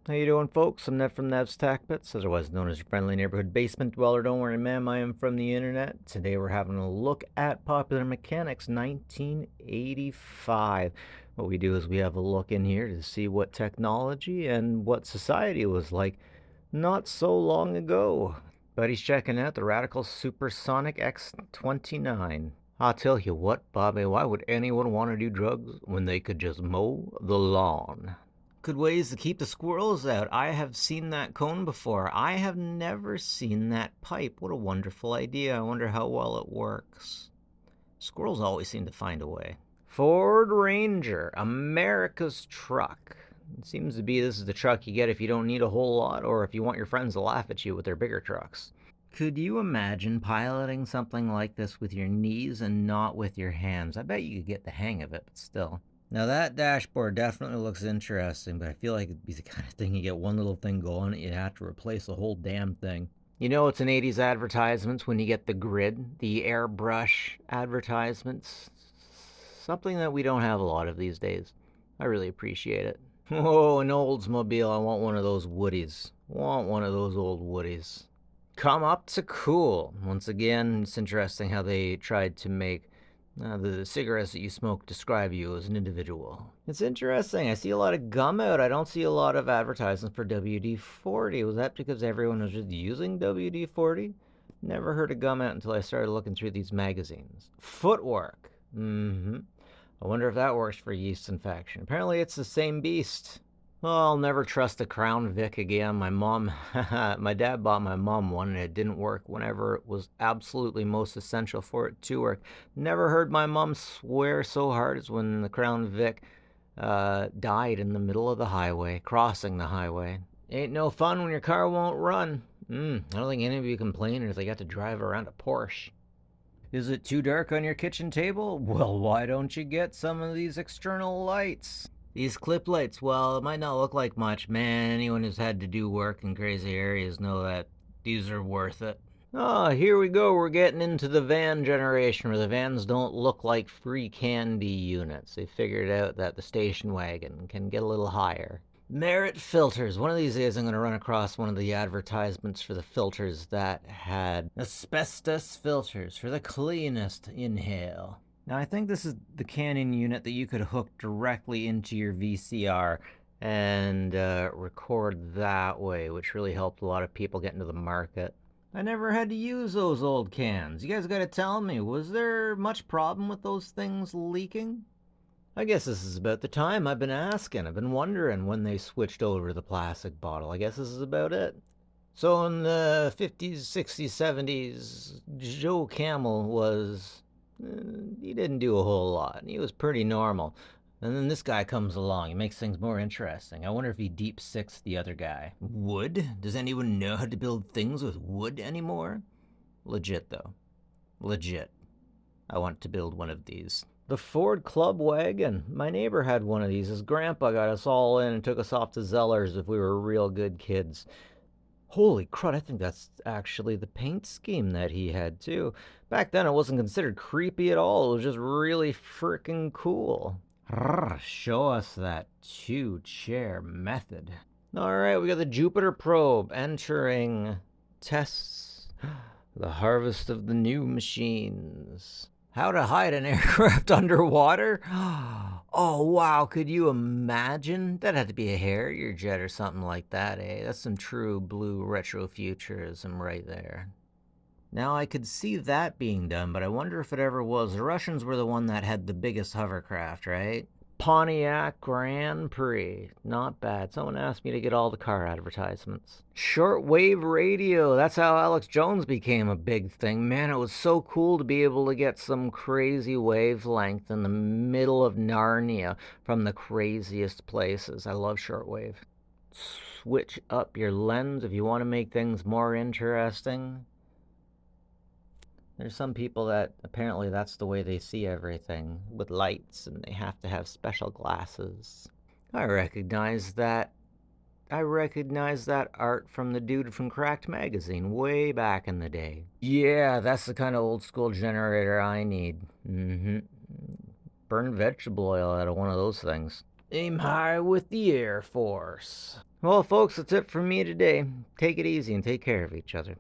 How you doing, folks? I'm Ned from Nev's Tack Bits, otherwise known as your friendly neighborhood basement dweller. Don't worry, ma'am, I am from the internet. Today we're having a look at Popular Mechanics 1985. What we do is we have a look in here to see what technology and what society was like not so long ago. Buddy's checking out the Radical Supersonic X29. I'll tell you what, Bobby, why would anyone want to do drugs when they could just mow the lawn? Good ways to keep the squirrels out. I have seen that cone before. I have never seen that pipe. What a wonderful idea. I wonder how well it works. Squirrels always seem to find a way. Ford Ranger, America's truck. It seems to be this is the truck you get if you don't need a whole lot or if you want your friends to laugh at you with their bigger trucks. Could you imagine piloting something like this with your knees and not with your hands? I bet you could get the hang of it, but still. Now that dashboard definitely looks interesting, but I feel like it'd be the kind of thing you get one little thing going, you'd have to replace the whole damn thing. You know, it's in 80s advertisements when you get the grid, the airbrush advertisements. Something that we don't have a lot of these days. I really appreciate it. Oh, an Oldsmobile. I want one of those Woodies. Want one of those old Woodies. Come up to cool. Once again, it's interesting how they tried to make the cigarettes that you smoke describe you as an individual. It's interesting. I see a lot of gum out. I don't see a lot of advertisements for WD-40. Was that because everyone was just using WD-40? Never heard of gum out until I started looking through these magazines. Footwork. I wonder if that works for yeast infection. Apparently it's the same beast. Well, I'll never trust a Crown Vic again. My dad bought my mom one and it didn't work whenever it was absolutely most essential for it to work. Never heard my mom swear so hard as when the Crown Vic died in the middle of the highway, crossing the highway. Ain't no fun when your car won't run. I don't think any of you complain if they got to drive around a Porsche. Is it too dark on your kitchen table? Well, why don't you get some of these external lights? These clip lights, well, it might not look like much. Man, anyone who's had to do work in crazy areas know that these are worth it. Oh, here we go. We're getting into the van generation where the vans don't look like free candy units. They figured out that the station wagon can get a little higher. Merit filters. One of these days I'm going to run across one of the advertisements for the filters that had asbestos filters for the cleanest inhale. Now I think this is the Canon unit that you could hook directly into your VCR and record that way, which really helped a lot of people get into the market. I never had to use those old cans. You guys gotta tell me, was there much problem with those things leaking? I guess this is about the time I've been asking. I've been wondering when they switched over to the plastic bottle. I guess this is about it. So in the 50s, 60s, 70s, Joe Camel was... he didn't do a whole lot. He was pretty normal. And then this guy comes along. He makes things more interesting. I wonder if he deep sixed the other guy. Wood? Does anyone know how to build things with wood anymore? Legit, though. Legit. I want to build one of these. The Ford Club Wagon. My neighbor had one of these. His grandpa got us all in and took us off to Zeller's if we were real good kids. Holy crud, I think that's actually the paint scheme that he had too. Back then it wasn't considered creepy at all. It was just really freaking cool. Show us that two-chair method. Alright, we got the Jupiter probe entering tests. The harvest of the new machines. How to hide an aircraft underwater? Oh, wow. Could you imagine? That had to be a Harrier jet or something like that, eh? That's some true blue retrofuturism right there. Now, I could see that being done, but I wonder if it ever was. The Russians were the one that had the biggest hovercraft, right? Pontiac Grand Prix. Not bad. Someone asked me to get all the car advertisements. Shortwave radio. That's how Alex Jones became a big thing. Man, it was so cool to be able to get some crazy wavelength in the middle of Narnia from the craziest places. I love shortwave. Switch up your lens if you want to make things more interesting. There's some people that apparently that's the way they see everything, with lights, and they have to have special glasses. I recognize that. I recognize that art from the dude from Cracked Magazine way back in the day. Yeah, that's the kind of old school generator I need. Burn vegetable oil out of one of those things. Aim high with the Air Force. Well, folks, that's it for me today. Take it easy and take care of each other.